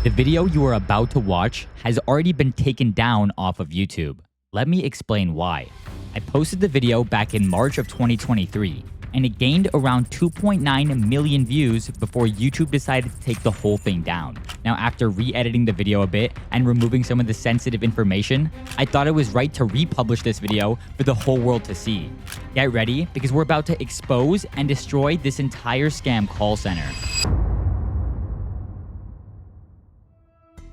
The video you are about to watch has already been taken down off of YouTube. Let me explain why. I posted the video back in March of 2023, and it gained around 2.9 million views before YouTube decided to take the whole thing down. Now, after re-editing the video a bit and removing some of the sensitive information, I thought it was right to republish this video for the whole world to see. Get ready, because we're about to expose and destroy this entire scam call center.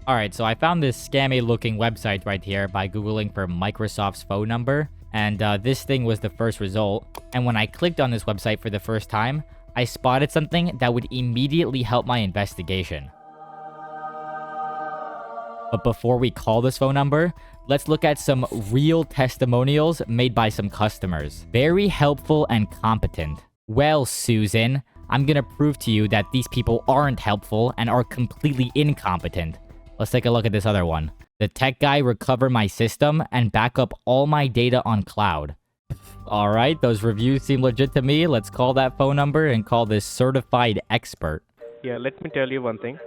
Alright, so I found this scammy looking website right here by Googling for Microsoft's phone number. And this thing was the first result. And when I clicked on this website for the first time, I spotted something that would immediately help my investigation. But before we call this phone number, let's look at some real testimonials made by some customers. Very helpful and competent. Well, Susan, I'm gonna prove to you that these people aren't helpful and are completely incompetent. Let's take a look at this other one. The tech guy recover my system and back up all my data on cloud. Alright, those reviews seem legit to me. Let's call that phone number and call this certified expert. Yeah, let me tell you one thing.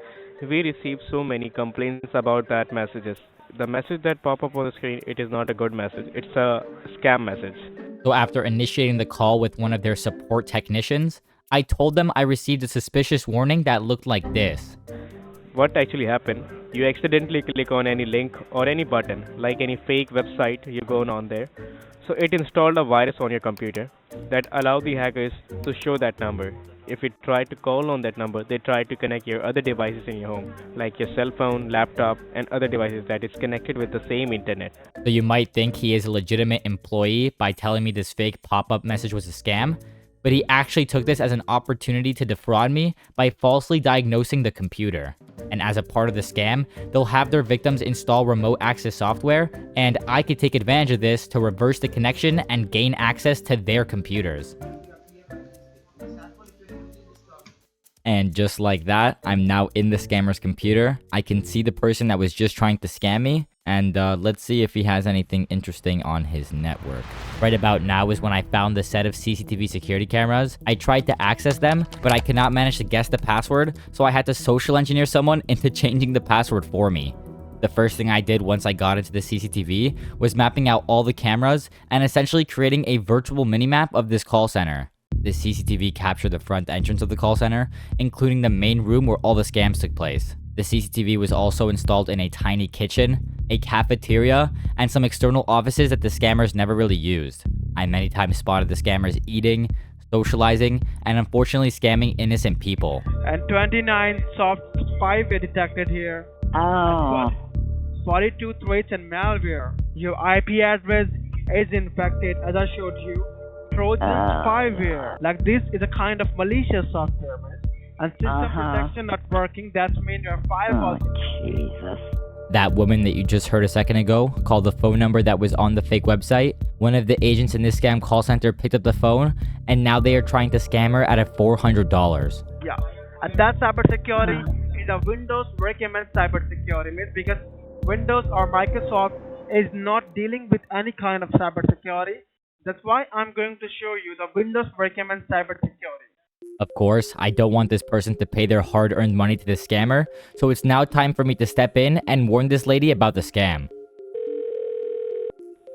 We receive so many complaints about bad messages. The message that pop up on the screen, it is not a good message. It's a scam message. So after initiating the call with one of their support technicians, I told them I received a suspicious warning that looked like this. What actually happened? You accidentally click on any link or any button, like any fake website you go on there. So it installed a virus on your computer that allowed the hackers to show that number. If you try to call on that number, they try to connect your other devices in your home, like your cell phone, laptop, and other devices that is connected with the same internet. So you might think he is a legitimate employee by telling me this fake pop-up message was a scam, but he actually took this as an opportunity to defraud me by falsely diagnosing the computer. And as a part of the scam, they'll have their victims install remote access software, and I could take advantage of this to reverse the connection and gain access to their computers. And just like that, I'm now in the scammer's computer. I can see the person that was just trying to scam me, and let's see if he has anything interesting on his network. Right about now is when I found the set of CCTV security cameras. I tried to access them, but I could not manage to guess the password, so I had to social engineer someone into changing the password for me. The first thing I did once I got into the CCTV was mapping out all the cameras and essentially creating a virtual minimap of this call center. The CCTV captured the front entrance of the call center, including the main room where all the scams took place. The CCTV was also installed in a tiny kitchen, a cafeteria, and some external offices that the scammers never really used. I many times spotted the scammers eating, socializing, and unfortunately scamming innocent people. And 29 soft spyware detected here. Oh. 42 threats and malware. Your IP address is infected, as I showed you. Trojan spyware. Like this is a kind of malicious software, man. And system protection not working, that means your firewall. Oh, Jesus. That woman that you just heard a second ago called the phone number that was on the fake website. One of the agents in this scam call center picked up the phone, and now they are trying to scam her out of $400. Yeah, and that cybersecurity is a Windows recommend cybersecurity, means because Windows or Microsoft is not dealing with any kind of cybersecurity. That's why I'm going to show you the Windows recommend cybersecurity. Of course, I don't want this person to pay their hard-earned money to the scammer, so it's now time for me to step in and warn this lady about the scam.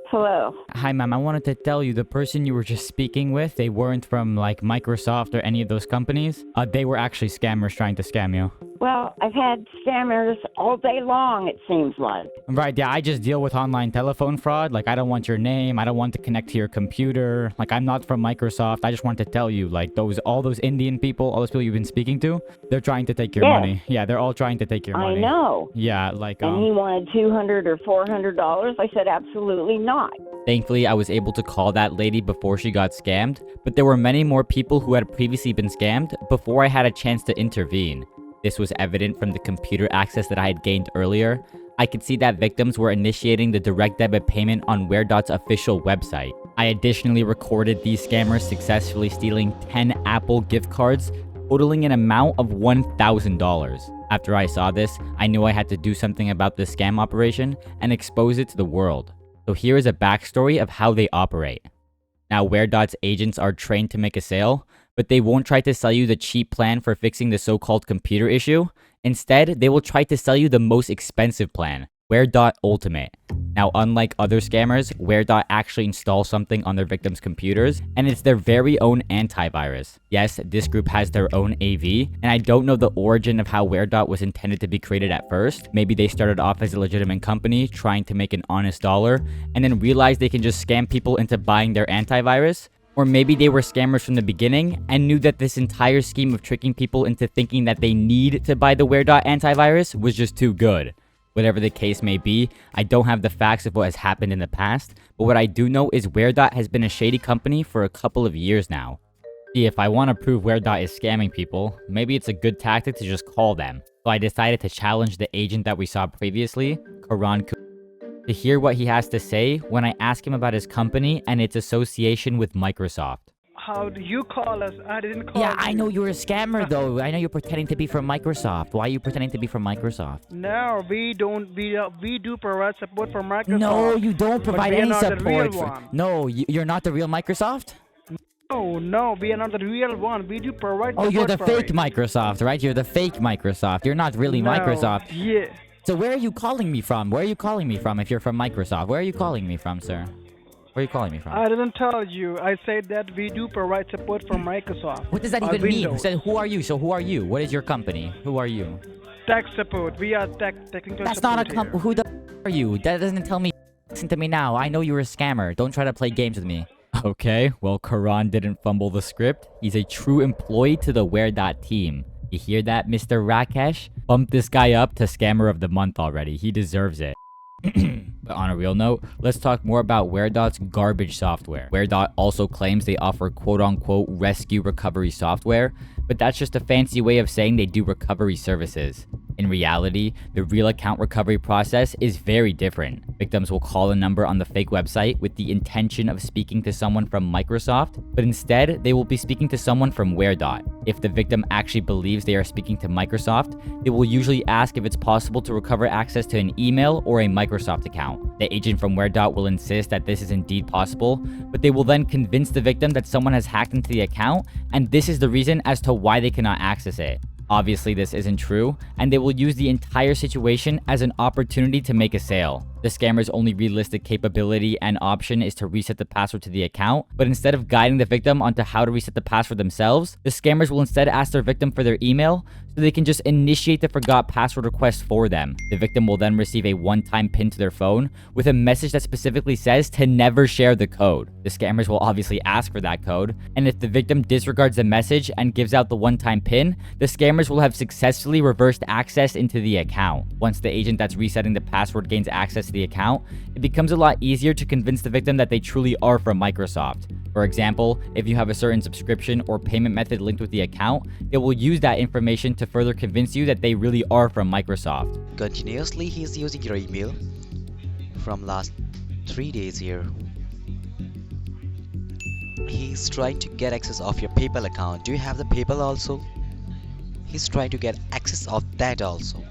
Hello. Hi, ma'am. I wanted to tell you the person you were just speaking with, they weren't from, like, Microsoft or any of those companies. They were actually scammers trying to scam you. Well, I've had scammers all day long, it seems like. Right, yeah, I just deal with online telephone fraud. Like, I don't want your name. I don't want to connect to your computer. Like, I'm not from Microsoft. I just want to tell you, like, all those Indian people, all those people you've been speaking to, they're trying to take your money. Yeah, they're all trying to take your money. I know. Yeah, like, And he wanted $200 or $400. I said, absolutely not. Thankfully, I was able to call that lady before she got scammed, but there were many more people who had previously been scammed before I had a chance to intervene. This was evident from the computer access that I had gained earlier. I could see that victims were initiating the direct debit payment on WearDot's official website. I additionally recorded these scammers successfully stealing 10 Apple gift cards, totaling an amount of $1,000. After I saw this, I knew I had to do something about this scam operation and expose it to the world. So here is a backstory of how they operate. Now, WearDot's agents are trained to make a sale, but they won't try to sell you the cheap plan for fixing the so-called computer issue. Instead, they will try to sell you the most expensive plan, Wear.Ultimate. Ultimate. Now, unlike other scammers, Wear.Ultimate actually installs something on their victims' computers, and it's their very own antivirus. Yes, this group has their own AV, and I don't know the origin of how Wear.Ultimate was intended to be created at first. Maybe they started off as a legitimate company trying to make an honest dollar, and then realized they can just scam people into buying their antivirus. Or maybe they were scammers from the beginning and knew that this entire scheme of tricking people into thinking that they need to buy the Wear.Ultimate antivirus was just too good. Whatever the case may be, I don't have the facts of what has happened in the past, but what I do know is Wear.Ultimate has been a shady company for a couple of years now. See, if I want to prove Wear.Ultimate is scamming people, maybe it's a good tactic to just call them. So I decided to challenge the agent that we saw previously, Karan, to hear what he has to say when I ask him about his company and its association with Microsoft. How do you call us? I didn't call Yeah, you. I know you're a scammer though. I know you're pretending to be from Microsoft. Why are you pretending to be from Microsoft? No, we don't. We do provide support for Microsoft. No, you don't but provide we are any not the support. real one. No, you're not the real Microsoft? No, we are not the real one. We do provide Oh, support you're the for fake it. Microsoft, right? You're the fake Microsoft. You're not really No, Microsoft. Yeah. So where are you calling me from? Where are you calling me from if you're from Microsoft? Where are you calling me from, sir? Where are you calling me from? I didn't tell you. I said that we do provide support for Microsoft. What does that or even mean? Windows. So who are you? So who are you? What is your company? Who are you? Tech support. We are technical That's support not a company. Who the are you? That doesn't tell me. Listen to me now. I know you're a scammer. Don't try to play games with me. Okay, well, Karan didn't fumble the script. He's a true employee to the Wear.Ultimate team. You hear that, Mr. Rakesh? Bump this guy up to Scammer of the Month already. He deserves it. But on a real note, let's talk more about Wear.Ultimate's garbage software. Wear.Ultimate also claims they offer quote-unquote rescue recovery software, but that's just a fancy way of saying they do recovery services. In reality, the real account recovery process is very different. Victims will call a number on the fake website with the intention of speaking to someone from Microsoft, but instead, they will be speaking to someone from Wear.Ultimate. If the victim actually believes they are speaking to Microsoft, they will usually ask if it's possible to recover access to an email or a Microsoft account. The agent from Wear.Ultimate will insist that this is indeed possible, but they will then convince the victim that someone has hacked into the account, and this is the reason as to why they cannot access it. Obviously, this isn't true, and they will use the entire situation as an opportunity to make a sale. The scammer's only realistic capability and option is to reset the password to the account, but instead of guiding the victim onto how to reset the password themselves, the scammers will instead ask their victim for their email so they can just initiate the forgot password request for them. The victim will then receive a one-time PIN to their phone with a message that specifically says to never share the code. The scammers will obviously ask for that code, and if the victim disregards the message and gives out the one-time PIN, the scammers will have successfully reversed access into the account. Once the agent that's resetting the password gains access to the account, it becomes a lot easier to convince the victim that they truly are from Microsoft. For example, if you have a certain subscription or payment method linked with the account, it will use that information to further convince you that they really are from Microsoft. Continuously he's using your email from last 3 days here. He's trying to get access of your PayPal account. Do you have the PayPal also? He's trying to get access of that also,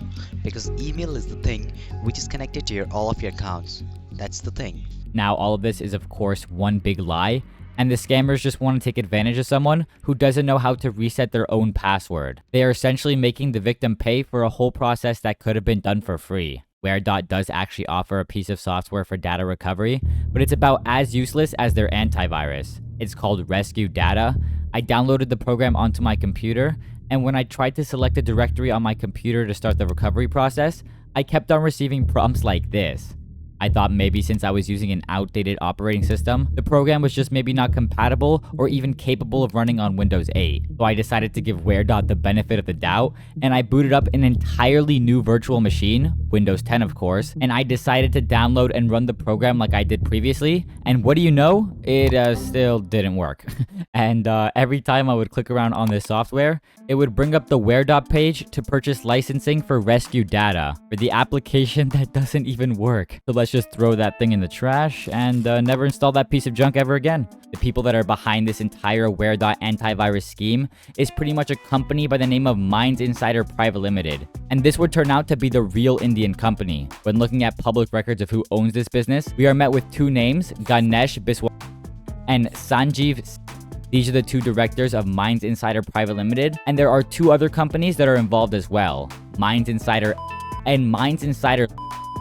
because email is the thing which is connected to all of your accounts. That's the thing. Now, all of this is of course one big lie, and the scammers just want to take advantage of someone who doesn't know how to reset their own password. They are essentially making the victim pay for a whole process that could have been done for free. Wear.Ultimate does actually offer a piece of software for data recovery, but it's about as useless as their antivirus. It's called Rescue Data. I downloaded the program onto my computer, and when I tried to select a directory on my computer to start the recovery process, I kept on receiving prompts like this. I thought maybe since I was using an outdated operating system, the program was just maybe not compatible or even capable of running on Windows 8. So I decided to give Wear.Ultimate the benefit of the doubt, and I booted up an entirely new virtual machine, Windows 10 of course, and I decided to download and run the program like I did previously, and what do you know? It still didn't work. And every time I would click around on this software, it would bring up the Wear.Ultimate page to purchase licensing for Rescue Data, for the application that doesn't even work. So let's just throw that thing in the trash and never install that piece of junk ever again. The people that are behind this entire Wear.Ultimate antivirus scheme is pretty much a company by the name of Minds Insider Private Limited. And this would turn out to be the real Indian company. When looking at public records of who owns this business, we are met with two names, Ganesh Biswas and Sanjeev. These are the two directors of Minds Insider Private Limited, and there are two other companies that are involved as well. Mine's Insider, and Mine's Insider.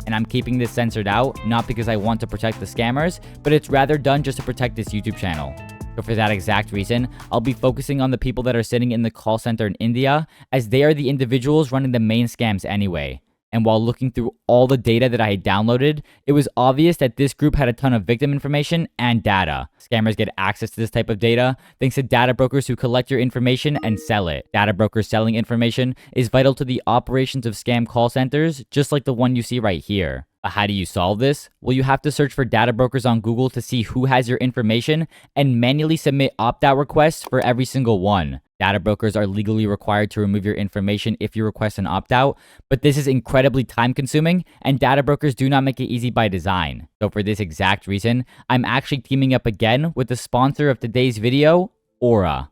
And I'm keeping this censored out, not because I want to protect the scammers, but it's rather done just to protect this YouTube channel. So for that exact reason, I'll be focusing on the people that are sitting in the call center in India, as they are the individuals running the main scams anyway. And while looking through all the data that I had downloaded, it was obvious that this group had a ton of victim information and data. Scammers get access to this type of data thanks to data brokers who collect your information and sell it. Data brokers selling information is vital to the operations of scam call centers, just like the one you see right here. But how do you solve this? Well, you have to search for data brokers on Google to see who has your information and manually submit opt-out requests for every single one. Data brokers are legally required to remove your information if you request an opt-out, but this is incredibly time-consuming, and data brokers do not make it easy by design. So for this exact reason, I'm actually teaming up again with the sponsor of today's video, Aura.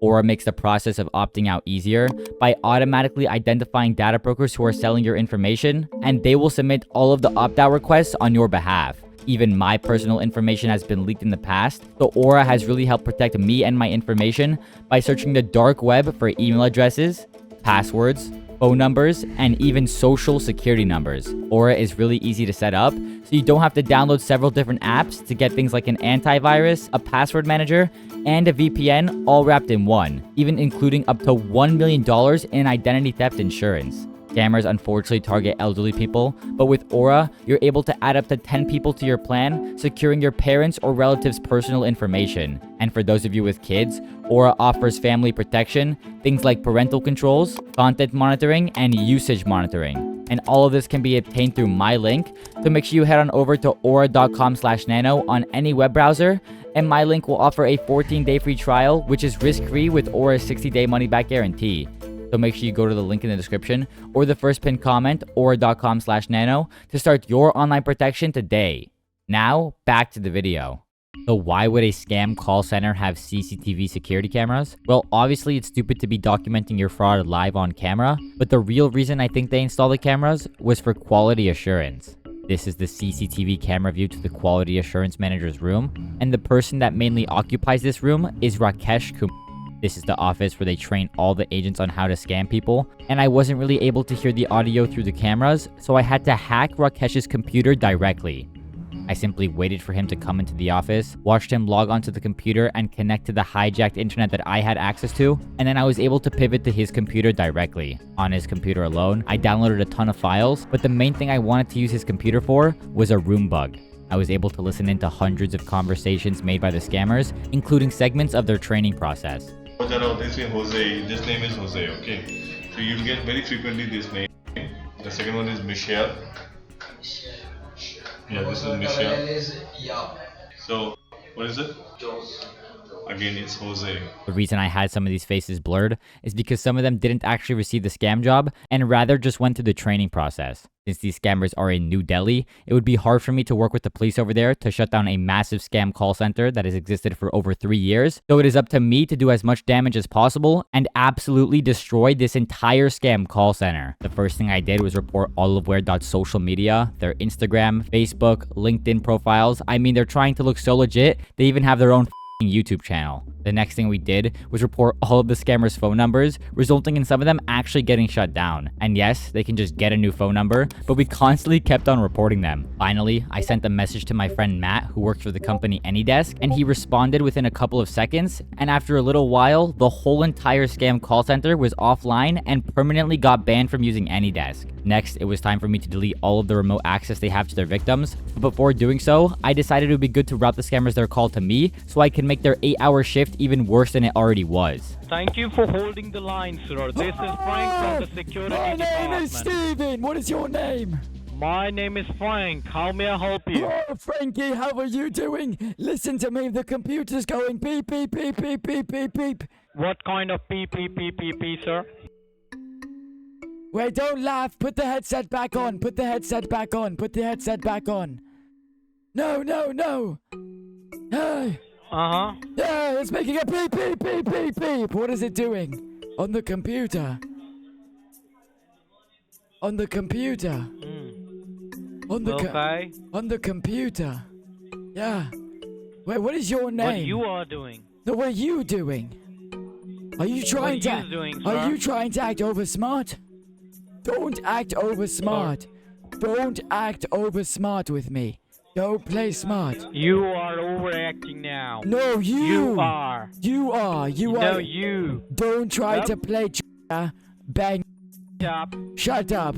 Aura makes the process of opting out easier by automatically identifying data brokers who are selling your information, and they will submit all of the opt-out requests on your behalf. Even my personal information has been leaked in the past, so Aura has really helped protect me and my information by searching the dark web for email addresses, passwords, phone numbers, and even social security numbers. Aura is really easy to set up, so you don't have to download several different apps to get things like an antivirus, a password manager, and a VPN all wrapped in one, even including up to $1 million in identity theft insurance. Scammers unfortunately target elderly people, but with Aura, you're able to add up to 10 people to your plan, securing your parents' or relatives' personal information. And for those of you with kids, Aura offers family protection, things like parental controls, content monitoring, and usage monitoring. And all of this can be obtained through my link, so make sure you head on over to aura.com/nano on any web browser, and my link will offer a 14-day free trial, which is risk-free with Aura's 60-day money-back guarantee. So make sure you go to the link in the description or the first pinned comment, aura.com/nano, to start your online protection today. Now, back to the video. So why would a scam call center have CCTV security cameras? Well, obviously it's stupid to be documenting your fraud live on camera, but the real reason I think they installed the cameras was for quality assurance. This is the CCTV camera view to the quality assurance manager's room, and the person that mainly occupies this room is Rakesh Kumar. This is the office where they train all the agents on how to scam people, and I wasn't really able to hear the audio through the cameras, so I had to hack Rakesh's computer directly. I simply waited for him to come into the office, watched him log onto the computer and connect to the hijacked internet that I had access to, and then I was able to pivot to his computer directly. On his computer alone, I downloaded a ton of files, but the main thing I wanted to use his computer for was a room bug. I was able to listen into hundreds of conversations made by the scammers, including segments of their training process. This is Jose. This name is Jose, okay? So you'll get very frequently this name. The second one is Michelle. Yeah, this is Michelle. So, what is it? Again, it's Jose. The reason I had some of these faces blurred is because some of them didn't actually receive the scam job and rather just went through the training process. Since these scammers are in New Delhi, it would be hard for me to work with the police over there to shut down a massive scam call center that has existed for over 3 years. So it is up to me to do as much damage as possible and absolutely destroy this entire scam call center. The first thing I did was report Olivewear.social media, their Instagram, Facebook, LinkedIn profiles. I mean, they're trying to look so legit, they even have their own YouTube channel. The next thing we did was report all of the scammers' phone numbers, resulting in some of them actually getting shut down. And yes, they can just get a new phone number, but we constantly kept on reporting them. Finally, I sent a message to my friend Matt, who works for the company AnyDesk, and he responded within a couple of seconds, and after a little while, the whole entire scam call center was offline and permanently got banned from using AnyDesk. Next, it was time for me to delete all of the remote access they have to their victims, but before doing so, I decided it would be good to route the scammers their call to me so I can make their 8-hour shift even worse than it already was. Thank you for holding the line, sir. This is Frank from the security department. My name is Steven. What is your name? My name is Frank. How may I help you? Oh, Frankie, how are you doing? Listen to me. The computer's going beep, beep, beep, beep, beep, beep, beep. What kind of beep, beep, beep, beep, beep, sir? Wait, don't laugh. Put the headset back on. Put the headset back on. Put the headset back on. No, no, no. Hey. Uh-huh. Yeah, it's making a beep, beep, beep, beep, beep. What is it doing? On the computer. On the computer. On the okay. On the computer. Yeah. Wait, what is your name? What you are doing? No, what are you doing? Are you trying What are you doing, sir? Are you trying to act over smart? Don't act over smart. Don't act over smart with me. Don't play smart. You are overacting now. No, you. You are. You are. You are. No, you. Don't try Yep. to play bang. Shut up. Shut up.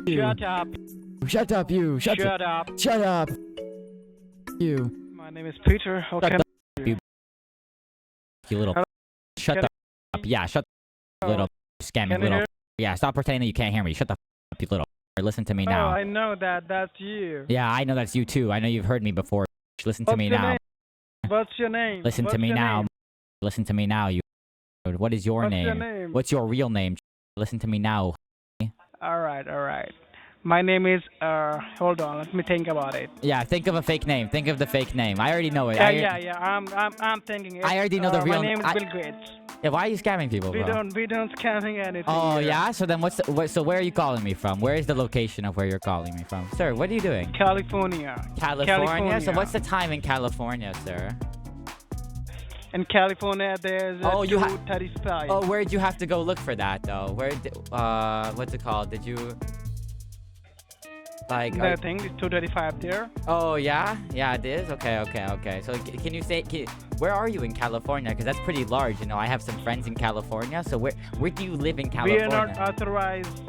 You. Shut up. Shut up, you. Shut up. Shut up. You. My name is Peter. How Shut can up, you little. Shut the up. Yeah, shut the little scamming Can you little. hear? Yeah, stop pretending that you can't hear me. Shut the up, you little. Listen to me Oh, now. I know that's you. Yeah, I know that's you too. I know you've heard me before. Listen to What's me your now. name? What's your name? Listen to What's me your now. name? Listen to me now. You. What is your What's name? your name? What's your real name? Listen to me now. All right. My name is hold on, let me think about it. Yeah, think of a fake name. Think of the fake name. I already know it. Yeah. I'm thinking it. I already know the real My name is I- Bill Gates. Yeah, why are you scamming people, We bro? don't scamming anything. Oh here. yeah. So then, so where are you calling me from? Where is the location of where you're calling me from, sir? What are you doing? California. California. So what's the time in California, sir? In California, there's Oh, you 2:35. Oh, where'd you have to go look for that though? What's it called? Did you like? I think it's 2:35 there. Oh yeah, it is. Okay. So can you say where are you in California? Because that's pretty large. You know, I have some friends in California. So where do you live in California? We are not authorized.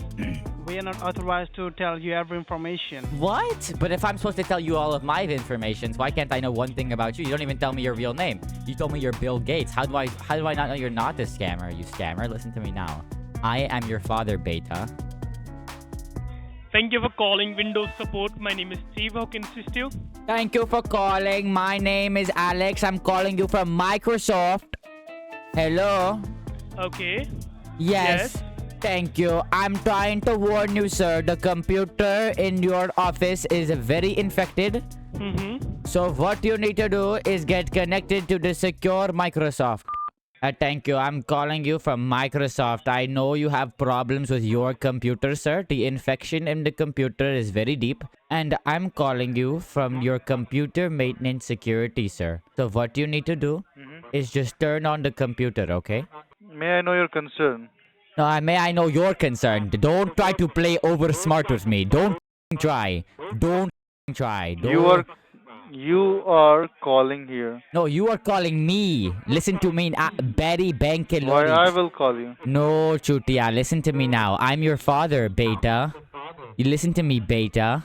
We are not authorized to tell you every information. What? But if I'm supposed to tell you all of my information, why can't I know one thing about you? You don't even tell me your real name. You told me you're Bill Gates. How do I not know you're not a scammer, you scammer? Listen to me now. I am your father, Beta. Thank you for calling Windows support. My name is Steve. How can I assist you? Thank you for calling. My name is Alex. I'm calling you from Microsoft. Hello? Okay. Yes. Thank you. I'm trying to warn you, sir. The computer in your office is very infected. Mm-hmm. So what you need to do is get connected to the secure Microsoft. Thank you. I'm calling you from Microsoft. I know you have problems with your computer, sir. The infection in the computer is very deep. And I'm calling you from your computer maintenance security, sir. So what you need to do is just turn on the computer, okay? May I know your concern? No, may I know your concern? Don't try to play over smart with me. Don't try. Don't try. You are calling here. No, you are calling me. Listen to me, Barry Bankelori. Why I will call you. No, Chutia, listen to me now. I'm your father, Beta. You listen to me, Beta.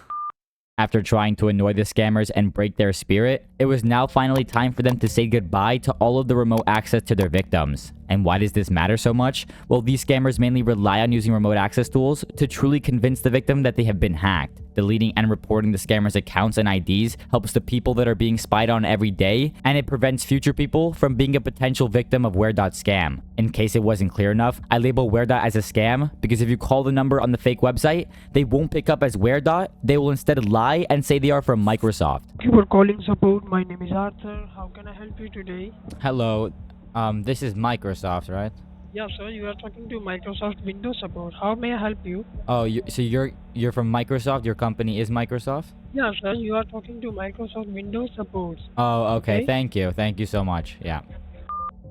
After trying to annoy the scammers and break their spirit, it was now finally time for them to say goodbye to all of the remote access to their victims. And why does this matter so much? Well, these scammers mainly rely on using remote access tools to truly convince the victim that they have been hacked. Deleting and reporting the scammers' accounts and IDs helps the people that are being spied on every day, and it prevents future people from being a potential victim of Where.scam. In case it wasn't clear enough, I label Where.dot as a scam because if you call the number on the fake website, they won't pick up as Where.dot. They will instead lie and say they are from Microsoft. Thank you for calling support. My name is Arthur. How can I help you today? Hello, this is Microsoft, right? Yeah, sir. You are talking to Microsoft Windows support. How may I help you? Oh, so you're from Microsoft? Your company is Microsoft? Yeah, sir. You are talking to Microsoft Windows support. Oh, okay. Thank you so much. Yeah.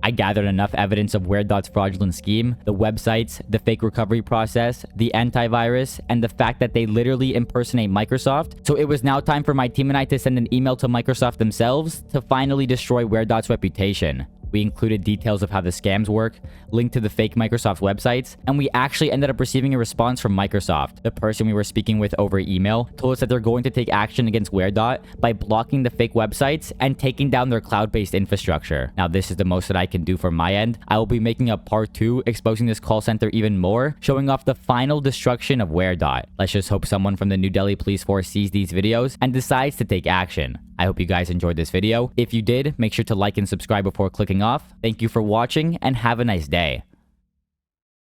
I gathered enough evidence of Where.dot's fraudulent scheme, the websites, the fake recovery process, the antivirus, and the fact that they literally impersonate Microsoft. So it was now time for my team and I to send an email to Microsoft themselves to finally destroy Where.dot's reputation. We included details of how the scams work, linked to the fake Microsoft websites, and we actually ended up receiving a response from Microsoft. The person we were speaking with over email told us that they're going to take action against Where.dot by blocking the fake websites and taking down their cloud-based infrastructure. Now, this is the most that I can do from my end. I will be making a part 2 exposing this call center even more, showing off the final destruction of Where.dot. Let's just hope someone from the New Delhi Police Force sees these videos and decides to take action. I hope you guys enjoyed this video. If you did, make sure to like and subscribe before clicking off. Thank you for watching and have a nice day.